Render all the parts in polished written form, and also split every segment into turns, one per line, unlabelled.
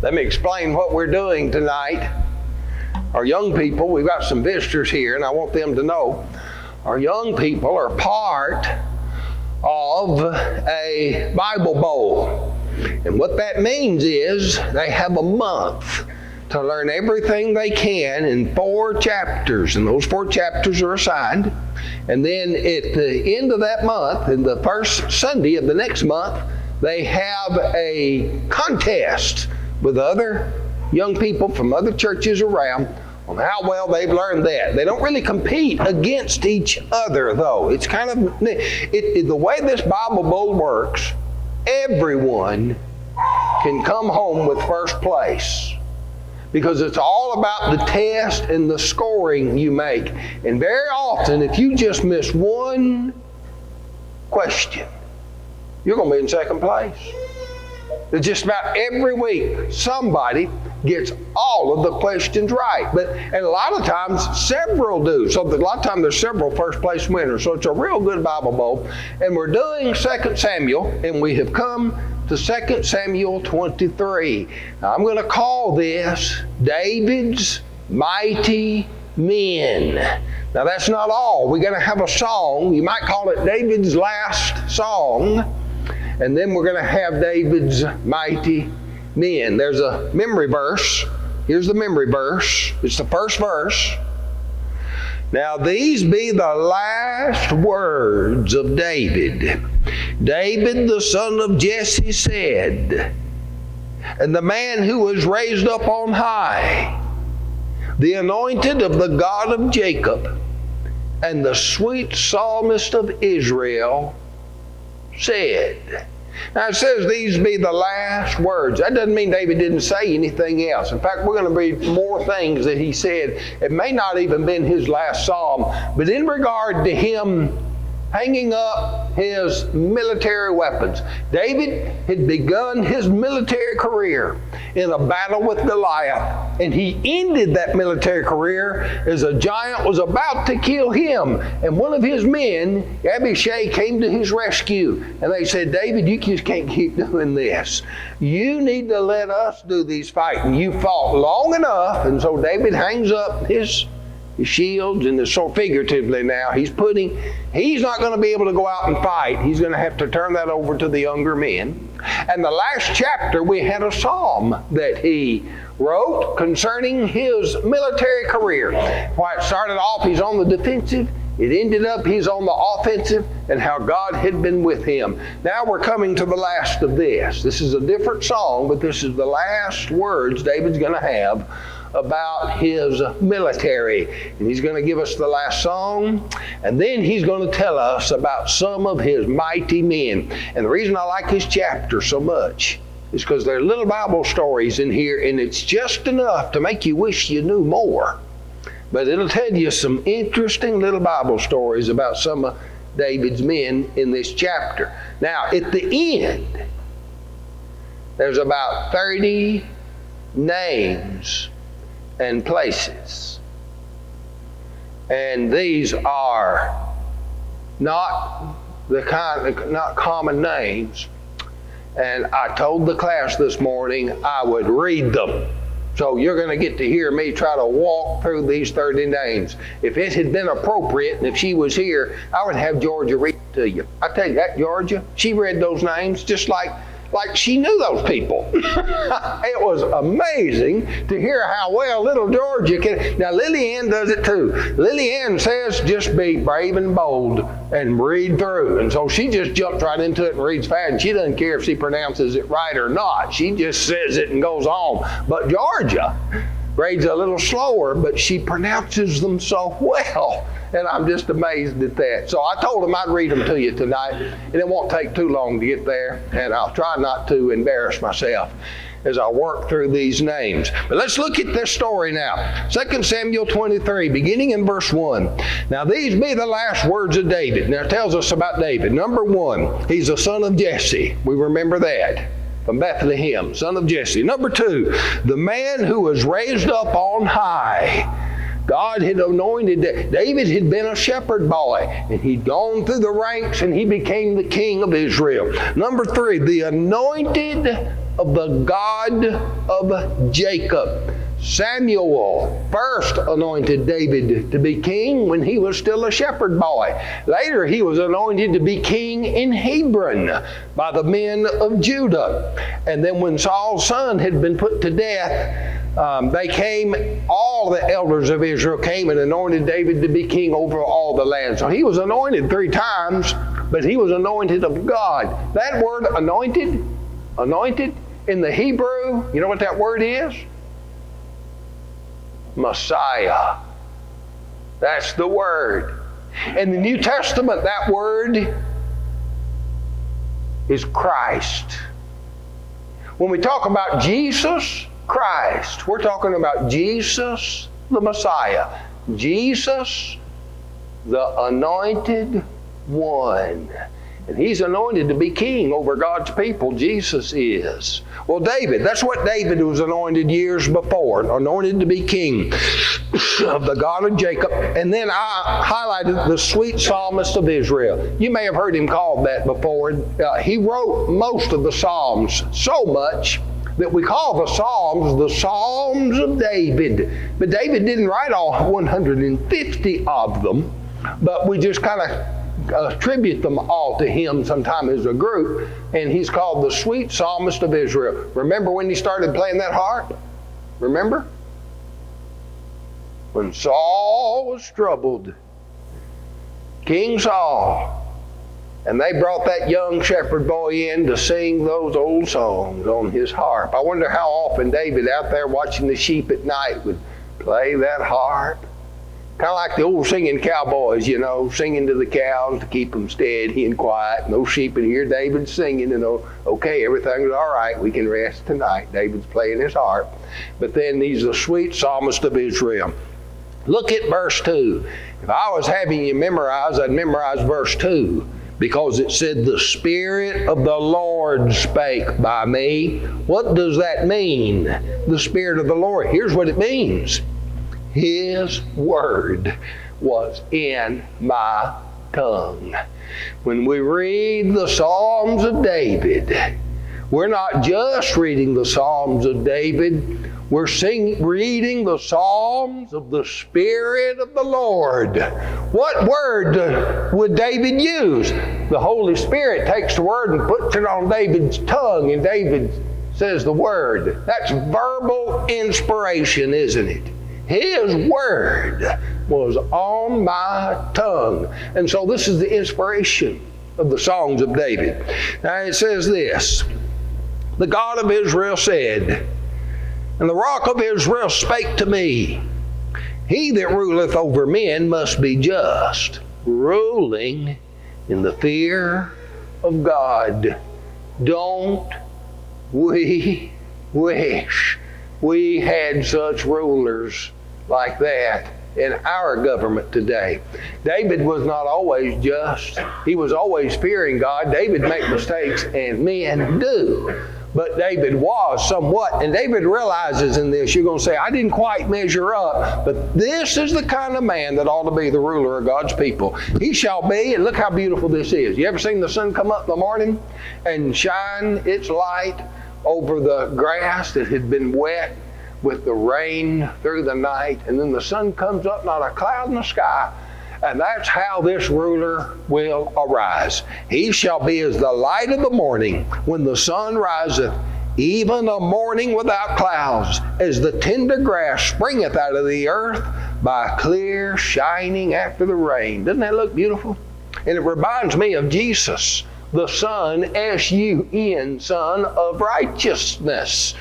Let me explain what we're doing tonight. Our young people, we've got some visitors here, and I want them to know our young people are part of a Bible Bowl. And what that means is they have a month to learn everything they can in 4 chapters. And those 4 chapters are assigned. And then at the end of that month, in the first Sunday of the next month, they have a contest with other young people from other churches around on how well they've learned that. They don't really compete against each other, though. It's kind of, the way this Bible Bowl works, everyone can come home with first place, because it's all about the test and the scoring you make. And very often, if you just miss one question, you're going to be in second place. It's just about every week, somebody gets all of the questions right. And a lot of times, several do. So a lot of times, there's several first place winners. So it's a real good Bible Bowl. And we're doing 2 Samuel, and we have come to 2 Samuel 23. Now, I'm going to call this David's Mighty Men. Now, that's not all. We're going to have a song. You might call it David's Last Song. And then we're going to have David's Mighty Men. There's a memory verse. Here's the memory verse. It's the first verse. Now these be the last words of David. David, the son of Jesse, said, and the man who was raised up on high, the anointed of the God of Jacob, and the sweet Psalmist of Israel, said. Now it says these be the last words. That doesn't mean David didn't say anything else. In fact, we're going to read more things that he said. It may not even been his last psalm, but in regard to him hanging up his military weapons. David had begun his military career in a battle with Goliath, and he ended that military career as a giant was about to kill him. And one of his men, Abishai, came to his rescue, and they said, David, you just can't keep doing this. You need to let us do these fighting. You fought long enough. And so David hangs up his shields, and so figuratively now, he's not going to be able to go out and fight. He's going to have to turn that over to the younger men. And the last chapter, we had a psalm that he wrote concerning his military career. Why it started off, he's on the defensive. It ended up, he's on the offensive, and how God had been with him. Now we're coming to the last of this. This is a different song, but this is the last words David's going to have about his military. And he's going to give us the last song, and then he's going to tell us about some of his mighty men. And the reason I like his chapter so much is because there are little Bible stories in here, and it's just enough to make you wish you knew more. But it'll tell you some interesting little Bible stories about some of David's men in this chapter. Now, at the end, there's about 30 names and places. And these are not common names. And I told the class this morning I would read them. So you're going to get to hear me try to walk through these 30 names. If it had been appropriate, and if she was here, I would have Georgia read it to you. I tell you that, Georgia, she read those names just like she knew those people. It was amazing to hear how well little Georgia can. Now, Lily Ann does it too. Lily Ann says, just be brave and bold and read through. And so she just jumps right into it and reads fast. And she doesn't care if she pronounces it right or not. She just says it and goes on. But Georgia reads a little slower, but she pronounces them so well. And I'm just amazed at that. So I told him I'd read them to you tonight, and it won't take too long to get there, and I'll try not to embarrass myself as I work through these names. But let's look at this story now. 2 Samuel 23, beginning in verse 1. Now these be the last words of David. Now it tells us about David. Number 1, he's a son of Jesse. We remember that. From Bethlehem, son of Jesse. Number 2, the man who was raised up on high. God had anointed David had been a shepherd boy, and he'd gone through the ranks and he became the king of Israel. Number 3, the anointed of the God of Jacob. Samuel first anointed David to be king when he was still a shepherd boy. Later he was anointed to be king in Hebron by the men of Judah. And then when Saul's son had been put to death, all the elders of Israel came and anointed David to be king over all the land. So he was anointed 3 times, but he was anointed of God. That word anointed in the Hebrew, you know what that word is? Messiah. That's the word. In the New Testament, that word is Christ. When we talk about Jesus Christ, we're talking about Jesus the Messiah. Jesus the Anointed One. And He's anointed to be king over God's people. Jesus is. Well, David, that's what David was anointed years before, anointed to be king of the God of Jacob. And then I highlighted the sweet Psalmist of Israel. You may have heard him called that before. He wrote most of the Psalms, so much that we call the Psalms of David. But David didn't write all 150 of them, but we just kind of attribute them all to him sometime as a group, and he's called the sweet Psalmist of Israel. Remember when he started playing that harp? Remember? When Saul was troubled, King Saul, and they brought that young shepherd boy in to sing those old songs on his harp. I wonder how often David out there watching the sheep at night would play that harp. Kind of like the old singing cowboys, you know, singing to the cows to keep them steady and quiet. And those sheep would hear David singing and know, okay, everything's all right. We can rest tonight. David's playing his harp. But then he's the sweet Psalmist of Israel. Look at verse 2. If I was having you memorize, I'd memorize verse 2. Because it said, the Spirit of the Lord spake by me. What does that mean? The Spirit of the Lord. Here's what it means. His word was in my tongue. When we read the Psalms of David, we're not just reading the Psalms of David, we're reading the Psalms of the Spirit of the Lord. What word would David use? The Holy Spirit takes the word and puts it on David's tongue, and David says the word. That's verbal inspiration, isn't it? His word was on my tongue. And so this is the inspiration of the songs of David. Now it says this, the God of Israel said, and the rock of Israel spake to me, he that ruleth over men must be just, ruling in the fear of God. Don't we wish we had such rulers like that in our government today? David was not always just. He was always fearing God. David made mistakes, and men do. But David was somewhat, and David realizes in this, you're going to say, I didn't quite measure up, but this is the kind of man that ought to be the ruler of God's people. He shall be, and look how beautiful this is. You ever seen the sun come up in the morning and shine its light over the grass that had been wet with the rain through the night, and then the sun comes up, not a cloud in the sky? And that's how this ruler will arise. He shall be as the light of the morning when the sun riseth, even a morning without clouds, as the tender grass springeth out of the earth by clear shining after the rain. Doesn't that look beautiful? And it reminds me of Jesus, the Son, S-U-N, Son of Righteousness,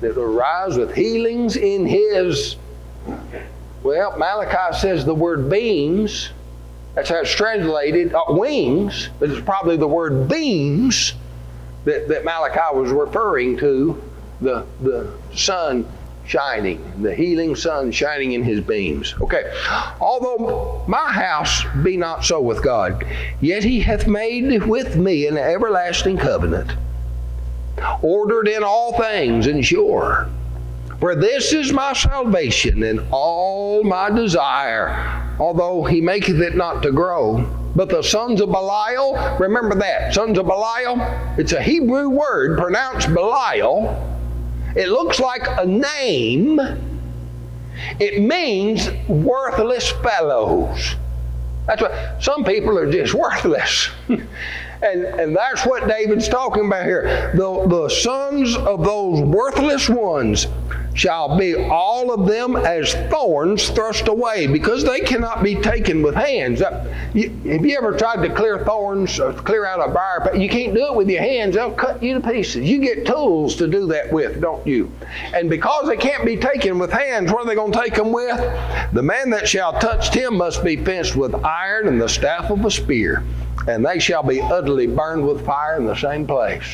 that will rise with healings in His, well, Malachi says the word beams. That's how it's translated, wings, but it's probably the word beams that Malachi was referring to, the sun shining, the healing sun shining in His beams. Okay, although my house be not so with God, yet He hath made with me an everlasting covenant, ordered in all things and sure. For this is my salvation and all my desire, although He maketh it not to grow. But the sons of Belial, remember that, sons of Belial, it's a Hebrew word pronounced Belial. It looks like a name. It means worthless fellows. That's what, some people are just worthless. And that's what David's talking about here. The sons of those worthless ones shall be all of them as thorns thrust away, because they cannot be taken with hands. Have you ever tried to clear thorns or clear out a briar? You can't do it with your hands. They'll cut you to pieces. You get tools to do that with, don't you? And because they can't be taken with hands, what are they going to take them with? The man that shall touch him must be fenced with iron and the staff of a spear, and they shall be utterly burned with fire in the same place.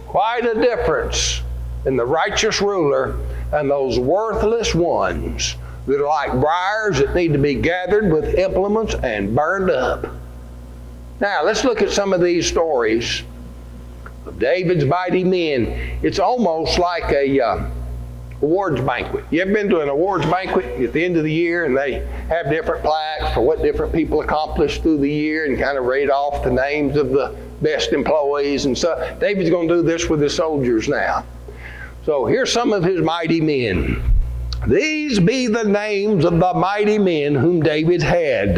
Quite a difference in the righteous ruler and those worthless ones that are like briars that need to be gathered with implements and burned up. Now, let's look at some of these stories of David's mighty men. It's almost like a awards banquet. You ever been to an awards banquet at the end of the year, and they have different plaques for what different people accomplished through the year and kind of rate off the names of the best employees and stuff? David's going to do this with his soldiers now. So here's some of his mighty men. These be the names of the mighty men whom David had.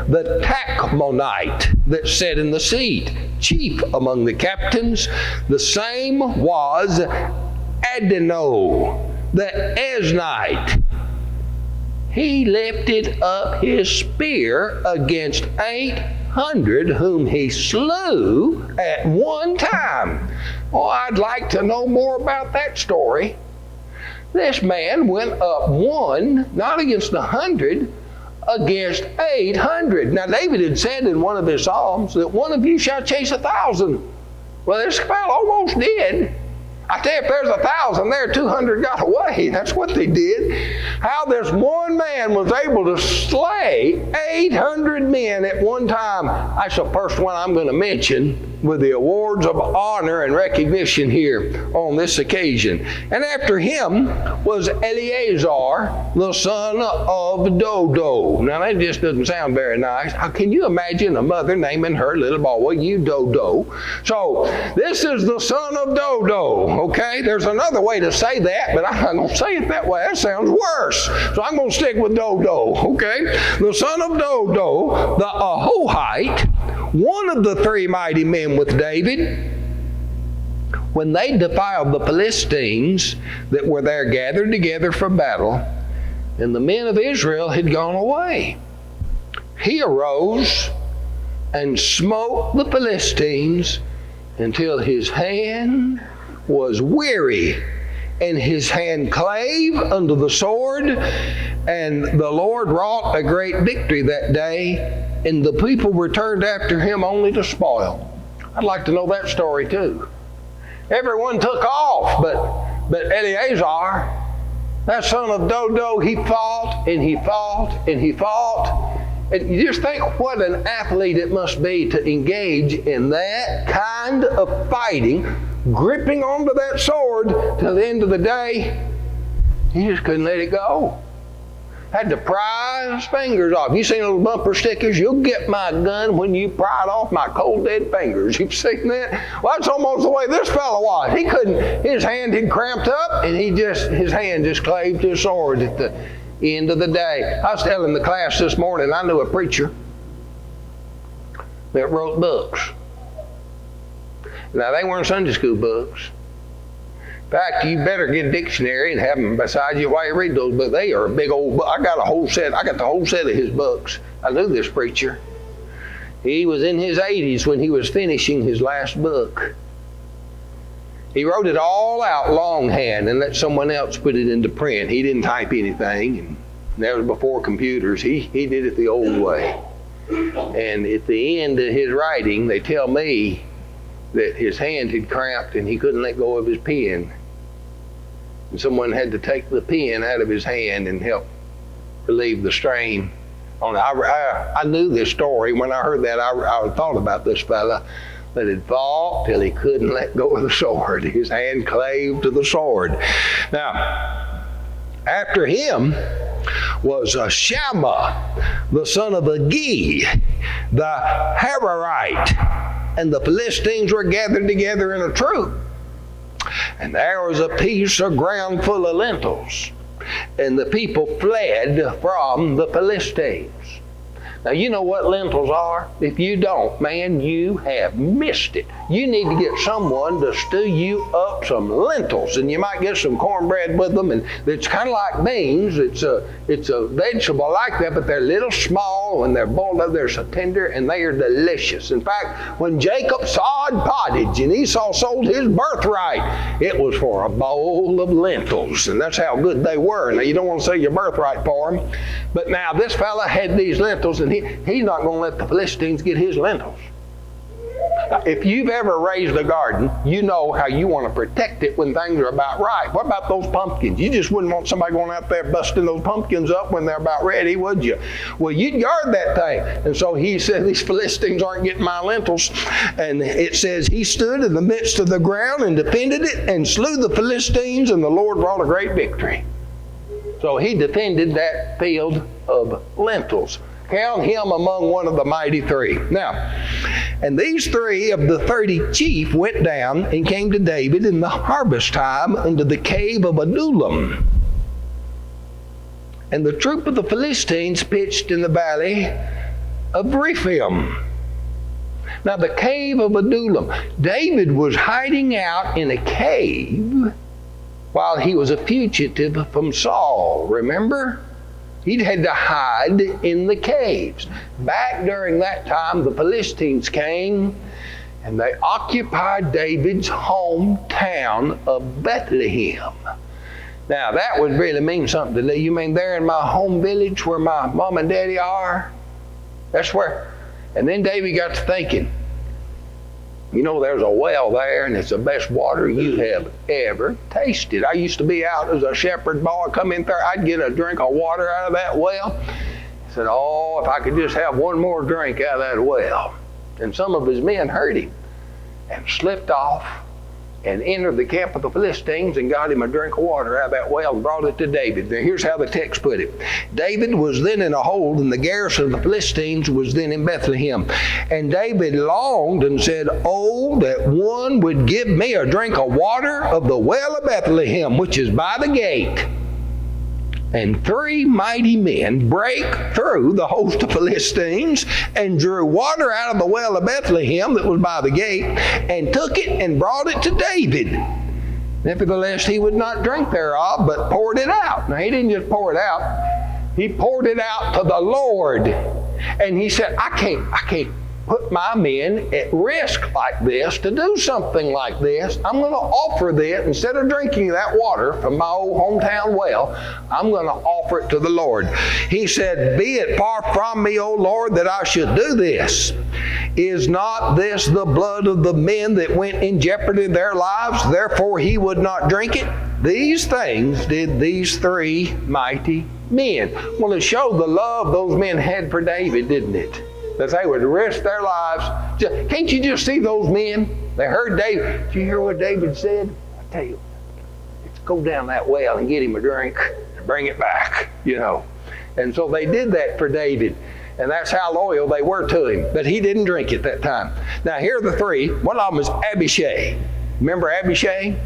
The Tachmonite that sat in the seat, chief among the captains. The same was Adino, the Eznite. He lifted up his spear against 800 whom he slew at one time. Oh, I'd like to know more about that story. This man went up one, not against 100, against 800. Now, David had said in one of his Psalms that one of you shall chase 1,000. Well, this fellow almost did. I tell you, if there's 1,000 there, 200 got away. That's what they did. How this one man was able to slay 800 men at one time. That's the first one I'm going to mention with the awards of honor and recognition here on this occasion. And after him was Eleazar, the son of Dodo. Now, that just doesn't sound very nice. How can you imagine a mother naming her little boy, you Dodo? So, this is the son of Dodo. Okay, there's another way to say that, but I'm not going to say it that way. That sounds worse. So I'm going to stick with Dodo. Okay, the son of Dodo, the Ahohite, one of the three mighty men with David, when they defiled the Philistines that were there gathered together for battle, and the men of Israel had gone away. He arose and smote the Philistines until his hand was weary, and his hand clave under the sword, and the Lord wrought a great victory that day, and the people returned after him only to spoil. I'd like to know that story too. Everyone took off, but Eleazar, that son of Dodo, he fought and he fought and he fought. And you just think what an athlete it must be to engage in that kind of fighting, gripping onto that sword till the end of the day. He just couldn't let it go. Had to pry his fingers off. You seen little bumper stickers? You'll get my gun when you pry it off my cold dead fingers. You've seen that? Well, that's almost the way this fellow was. He couldn't, his hand had cramped up, and his hand just clave to his sword at the end of the day. I was telling the class this morning, I knew a preacher that wrote books. Now, they weren't Sunday school books. In fact, you better get a dictionary and have them beside you while you read those books. They are a big old book. I got the whole set of his books. I knew this preacher. He was in his 80s when he was finishing his last book. He wrote it all out longhand and let someone else put it into print. He didn't type anything, and that was before computers. He did it the old way. And at the end of his writing, they tell me that his hand had cramped and he couldn't let go of his pen. And someone had to take the pen out of his hand and help relieve the strain on it. I knew this story. When I heard that, I thought about this fella that had fought till he couldn't let go of the sword. His hand clave to the sword. Now, after him was Shammah, the son of Agi, the Hararite. And the Philistines were gathered together in a troop. And there was a piece of ground full of lentils. And the people fled from the Philistines. Now, you know what lentils are? If you don't, man, you have missed it. You need to get someone to stew you up some lentils, and you might get some cornbread with them, and it's kind of like beans. It's a vegetable like that, but they're little small. When they're boiled up, they're so tender, and they are delicious. In fact, when Jacob sawed pottage and Esau sold his birthright, it was for a bowl of lentils, and that's how good they were. Now, you don't want to sell your birthright for them, but now this fella had these lentils, and he's not going to let the Philistines get his lentils. If you've ever raised a garden, you know how you want to protect it when things are about right. What about those pumpkins? You just wouldn't want somebody going out there busting those pumpkins up when they're about ready, would you? Well, you'd guard that thing. And so he said, these Philistines aren't getting my lentils. And it says, he stood in the midst of the ground and defended it and slew the Philistines, and the Lord brought a great victory. So he defended that field of lentils. Count him among one of the mighty three. Now, and these 3 of the 30 chief went down and came to David in the harvest time into the cave of Adullam. And the troop of the Philistines pitched in the valley of Rephaim. Now, the cave of Adullam. David was hiding out in a cave while he was a fugitive from Saul. Remember? He'd had to hide in the caves. Back during that time, the Philistines came and they occupied David's hometown of Bethlehem. Now, that would really mean something to you. Mean there in my home village where my mom and daddy are? That's where. And then David got to thinking, you know, there's a well there, and it's the best water you have ever tasted. I used to be out as a shepherd boy. I'd come in there, I'd get a drink of water out of that well. I said, oh, if I could just have one more drink out of that well. And some of his men heard him and slipped off and entered the camp of the Philistines and got him a drink of water out of that well and brought it to David. Now, here's how the text put it. David was then in a hold, and the garrison of the Philistines was then in Bethlehem. And David longed and said, oh, that one would give me a drink of water of the well of Bethlehem, which is by the gate. And 3 mighty men brake through the host of Philistines and drew water out of the well of Bethlehem that was by the gate, and took it and brought it to David. Nevertheless, he would not drink thereof, but poured it out. Now, he didn't just pour it out. He poured it out to the Lord. And he said, I can't put my men at risk like this to do something like this. I'm going to offer this, instead of drinking that water from my old hometown well, I'm going to offer it to the Lord. He said, be it far from me, O Lord, that I should do this. Is not this the blood of the men that went in jeopardy of their lives? Therefore he would not drink it. These things did these 3 mighty men. Well, it showed the love those men had for David, didn't it? That they would risk their lives. Can't you just see those men? They heard David. Did you hear what David said? I tell you, let's go down that well and get him a drink and bring it back, you know. And so they did that for David. And that's how loyal they were to him. But he didn't drink at that time. Now, here are the 3. One of them is Abishai. Remember Abishai?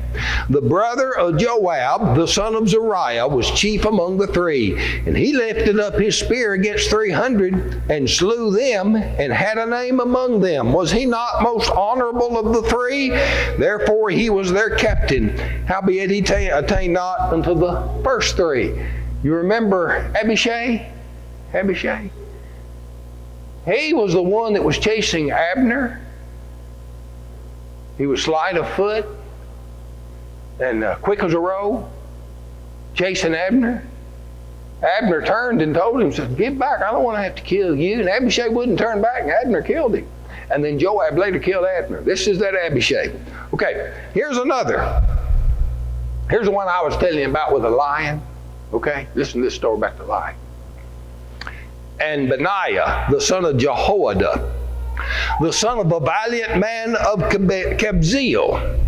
The brother of Joab, the son of Zeruiah, was chief among the 3. And he lifted up his spear against 300 and slew them and had a name among them. Was he not most honorable of the 3? Therefore he was their captain. Howbeit he attained not unto the first 3. You remember Abishai? Abishai? He was the one that was chasing Abner. He was slight of foot and quick as a roe, chasing Abner. Abner turned and told him, said, get back, I don't want to have to kill you. And Abishai wouldn't turn back, and Abner killed him. And then Joab later killed Abner. This is that Abishai. Okay, here's another. Here's the one I was telling you about with a lion. Okay, listen to this story about the lion. And Benaiah, the son of Jehoiada, the son of a valiant man of Kabzeel,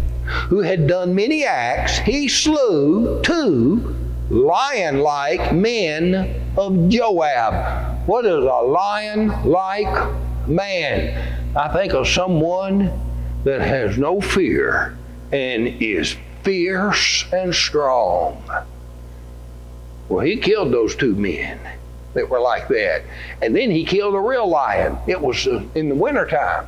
who had done many acts, he slew 2 lion-like men of Joab. What is a lion-like man? I think of someone that has no fear and is fierce and strong. Well, he killed those two men that were like that. And then he killed a real lion. It was in the wintertime.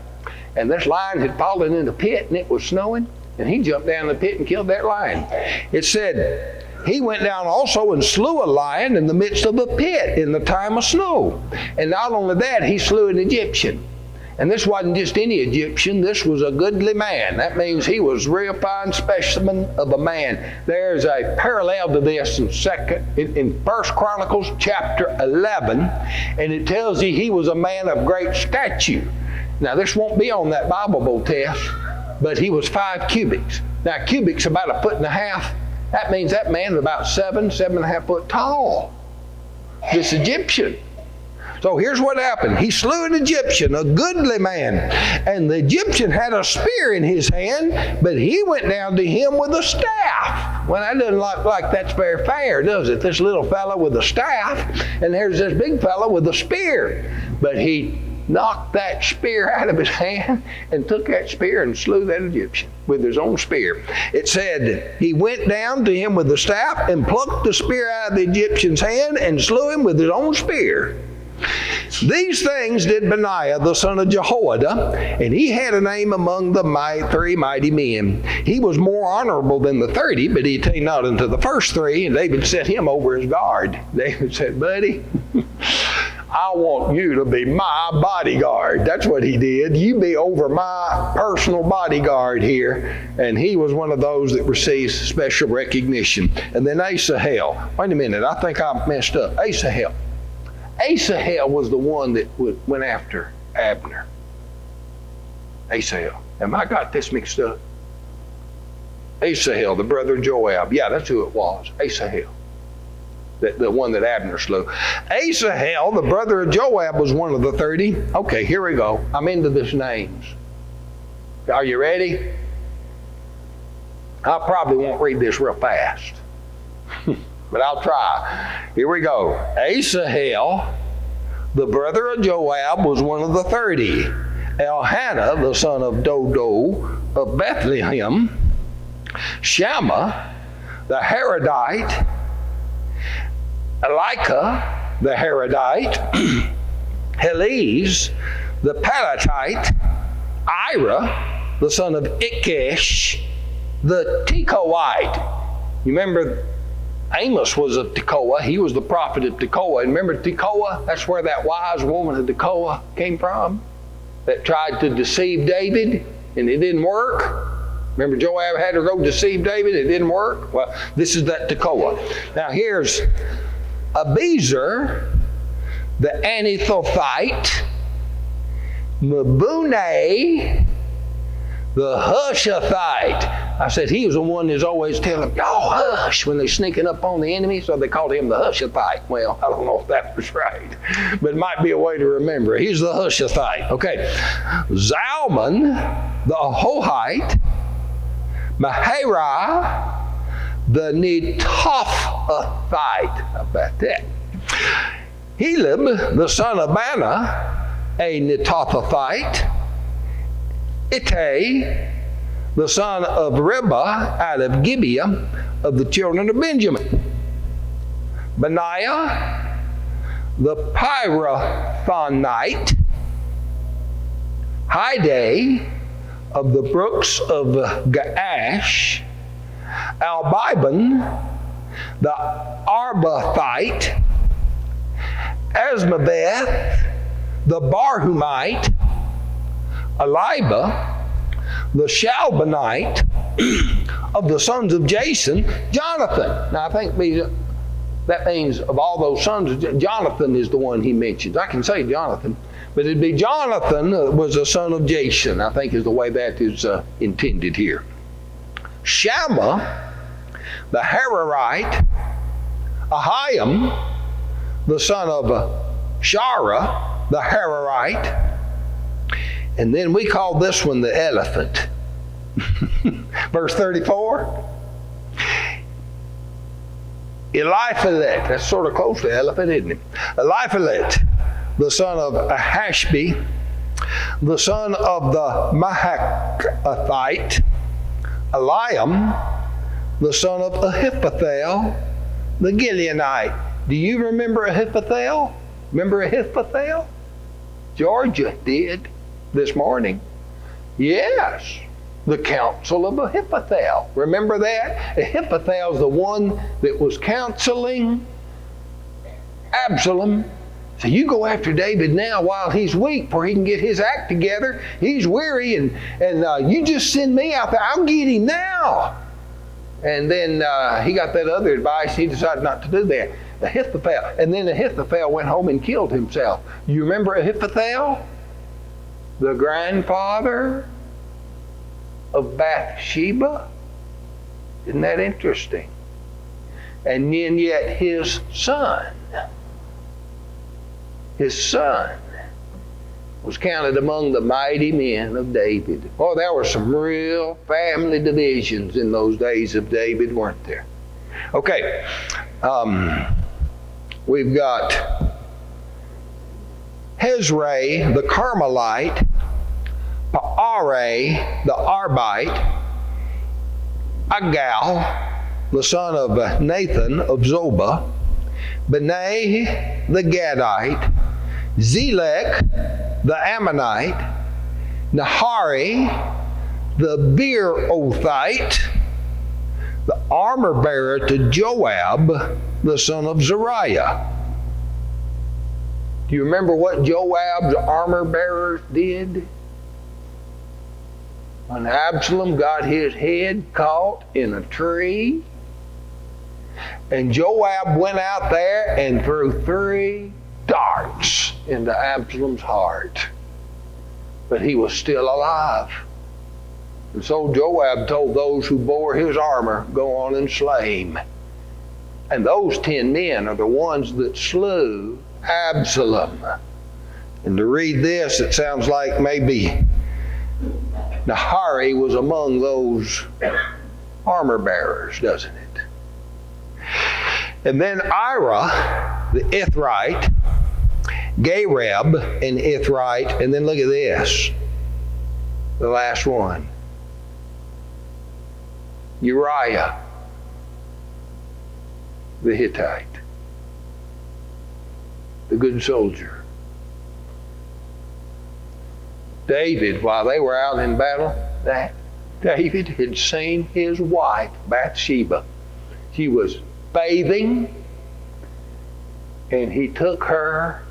And this lion had fallen in the pit and it was snowing. And he jumped down the pit and killed that lion. It said, he went down also and slew a lion in the midst of a pit in the time of snow. And not only that, he slew an Egyptian. And this wasn't just any Egyptian. This was a goodly man. That means he was a real fine specimen of a man. There's a parallel to this in 1 Chronicles chapter 11. And it tells you he was a man of great stature. Now, this won't be on that Bible Bowl test, but he was 5 cubits. Now, cubits about 1.5 feet. That means that man was about 7.5 foot tall. This Egyptian. So here's what happened. He slew an Egyptian, a goodly man. And the Egyptian had a spear in his hand, but he went down to him with a staff. Well, that doesn't look like that's very fair, does it? This little fellow with a staff, and there's this big fellow with a spear. But he knocked that spear out of his hand and took that spear and slew that Egyptian with his own spear. It said he went down to him with the staff and plucked the spear out of the Egyptian's hand and slew him with his own spear. These things did Benaiah the son of Jehoiada, and he had a name among the 3 mighty men. He was more honorable than the 30, but he attained not unto the first 3, and David set him over his guard. David said, buddy, I want you to be my bodyguard. That's what he did. You be over my personal bodyguard here. And he was one of those that received special recognition. And then Asahel. Wait a minute, I think I messed up. Asahel. Asahel was the one that went after Abner. Asahel. Have I got this mixed up? Asahel, the brother of Joab. Yeah, that's who it was. Asahel. The one that Abner slew. Asahel, the brother of Joab, was one of the 30. Okay, here we go. I'm into these names. Are you ready? I probably won't read this real fast. But I'll try. Here we go. Asahel, the brother of Joab, was one of the 30. Elhanan, the son of Dodo of Bethlehem. Shammah, the Harodite. Elika, the Harodite. Heliz, the Palatite. Ira, the son of Ikesh, the Tekoite. You remember Amos was of Tekoa. He was the prophet of Tekoa. And remember Tekoa? That's where that wise woman of Tekoa came from that tried to deceive David, and it didn't work. Remember Joab had to go deceive David? It didn't work. Well, this is that Tekoa. Now here's Abiezer, the Anathothite. Mabune, the Hushathite. I said he was the one that's always telling them, y'all hush, when they're sneaking up on the enemy, so they called him the Hushathite. Well, I don't know if that was right, but it might be a way to remember. He's the Hushathite. Okay. Zalman, the Ahohite. Maharah, the Netophathite. How about that? Helib, the son of Bana, a Netophathite. Ittai, the son of Reba, out of Gibeah, of the children of Benjamin. Benaiah, the Pirathonite. Hideh, of the brooks of Gaash. Albiban, the Arbathite. Asmaveth, the Barhumite. Eliba, the Shalbanite, of the sons of Jason, Jonathan. Now I think that means of all those sons, Jonathan is the one he mentions. I can say Jonathan, but it'd be Jonathan was a son of Jason, I think is the way that is intended here. Shammah, the Hararite. Ahiam, the son of Shara, the Hararite. And then we call this one the elephant. Eliphalet, that's sort of close to elephant, isn't it? Eliphalet, the son of Ahashbi, the son of the Mahachathite, Eliam, the son of Ahithophel, the Gileonite. Do you remember Ahithophel? Remember Ahithophel? Georgia did this morning. Yes, the counsel of Ahithophel. Remember that? Ahithophel's the one that was counseling Absalom. So you go after David now while he's weak, for he can get his act together. He's weary, and you just send me out there. I'll get him now. And then he got that other advice. He decided not to do that. Ahithophel. And then Ahithophel went home and killed himself. You remember Ahithophel? The grandfather of Bathsheba? Isn't that interesting? And then yet his son was counted among the mighty men of David. Oh, there were some real family divisions in those days of David, weren't there? Okay, we've got Hezrai, the Carmelite, Paarai, the Arbite, Agal, the son of Nathan of Zobah, Benai, the Gadite, Zelek, the Ammonite, Nahari, the Beerothite, the armor bearer to Joab, the son of Zeruiah. Do you remember what Joab's armor bearers did? When Absalom got his head caught in a tree, and Joab went out there and threw 3 darts into Absalom's heart. But he was still alive. And so Joab told those who bore his armor, go on and slay him. And those 10 men are the ones that slew Absalom. And to read this, it sounds like maybe Nahari was among those armor bearers, doesn't it? And then Ira, the Ithrite, Gareb, an Ithrite, and then look at this, the last one, Uriah, the Hittite, the good soldier. David, while they were out in battle, David had seen his wife, Bathsheba. She was bathing, and he took her,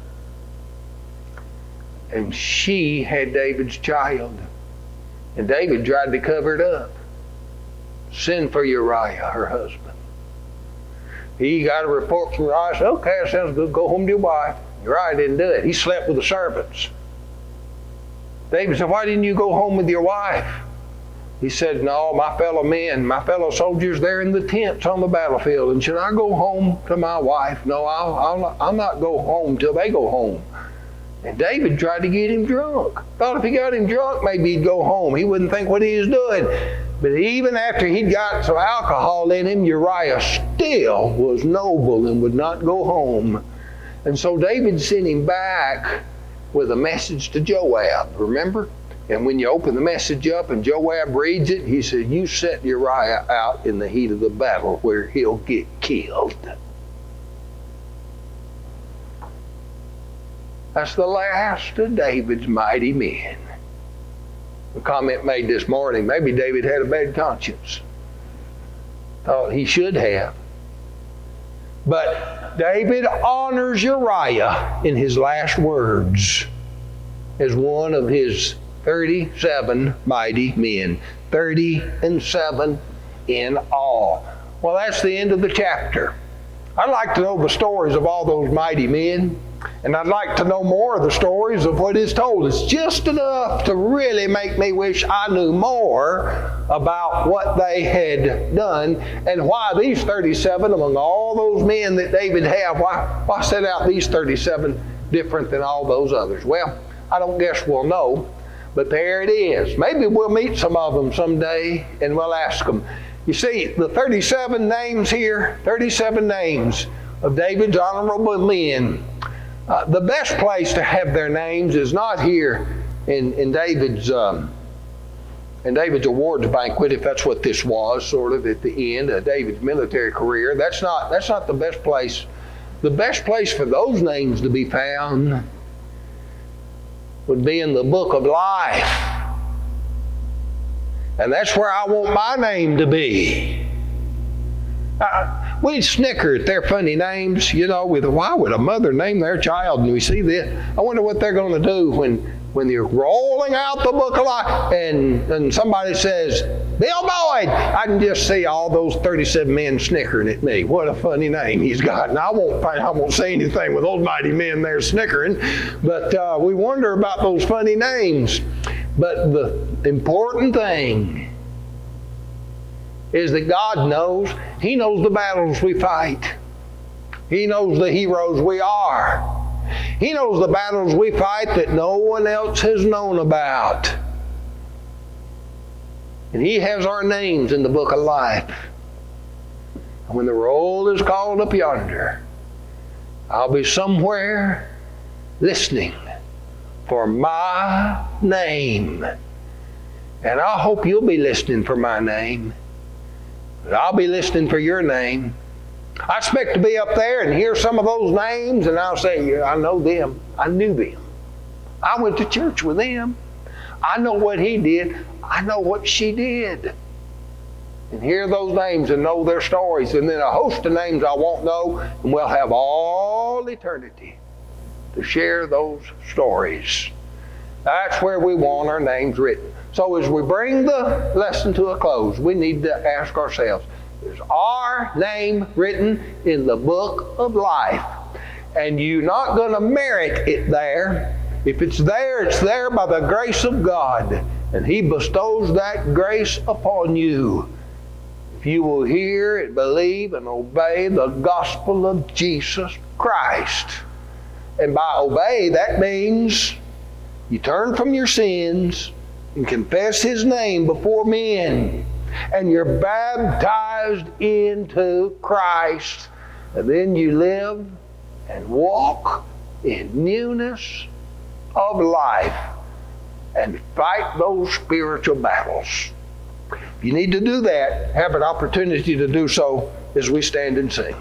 and she had David's child. And David tried to cover it up. Send for Uriah, her husband. He got a report from Uriah, said, okay, that sounds good, go home to your wife. Uriah didn't do it. He slept with the servants. David said, why didn't you go home with your wife? He said, no, my fellow men, my fellow soldiers, they're in the tents on the battlefield. And should I go home to my wife? No, I'll not go home till they go home. And David tried to get him drunk. Thought if he got him drunk, maybe he'd go home. He wouldn't think what he was doing. But even after he'd got some alcohol in him, Uriah still was noble and would not go home. And so David sent him back with a message to Joab, remember? And when you open the message up and Joab reads it, he said, you set Uriah out in the heat of the battle where he'll get killed. That's the last of David's mighty men. A comment made this morning, maybe David had a bad conscience. Thought he should have. But David honors Uriah in his last words as one of his 37 mighty men. 37 in all. Well, that's the end of the chapter. I'd like to know the stories of all those mighty men, and I'd like to know more of the stories of what is told. It's just enough to really make me wish I knew more about what they had done and why these 37, among all those men that David had, why set out these 37 different than all those others? Well, I don't guess we'll know, but there it is. Maybe we'll meet some of them someday and we'll ask them, You see, the 37 names here, 37 names of David's honorable men. The best place to have their names is not here in David's awards banquet, if that's what this was, sort of at the end of David's military career. That's not the best place. The best place for those names to be found would be in the book of life. And that's where I want my name to be. We snicker at their funny names, with why would a mother name their child? And we see this. I wonder what they're going to do when you're rolling out the book of life and somebody says, Bill Boyd, I can just see all those 37 men snickering at me. What a funny name he's got. And I won't say anything with those mighty men there snickering, but we wonder about those funny names. But the important thing is that God knows. He knows the battles we fight. He knows the heroes we are. He knows the battles we fight that no one else has known about. And He has our names in the book of life. And when the roll is called up yonder, I'll be somewhere listening for my name. And I hope you'll be listening for my name. But I'll be listening for your name. I expect to be up there and hear some of those names, and I'll say, yeah, I know them. I knew them. I went to church with them. I know what he did. I know what she did. And hear those names and know their stories. And then a host of names I won't know, and we'll have all eternity to share those stories. That's where we want our names written. So as we bring the lesson to a close, we need to ask ourselves, is our name written in the book of life? And you're not going to merit it there. If it's there by the grace of God. And He bestows that grace upon you. If you will hear and believe and obey the gospel of Jesus Christ. And by obey, that means you turn from your sins and confess His name before men. And you're baptized into Christ. And then you live and walk in newness of life and fight those spiritual battles. If you need to do that, have an opportunity to do so as we stand and sing.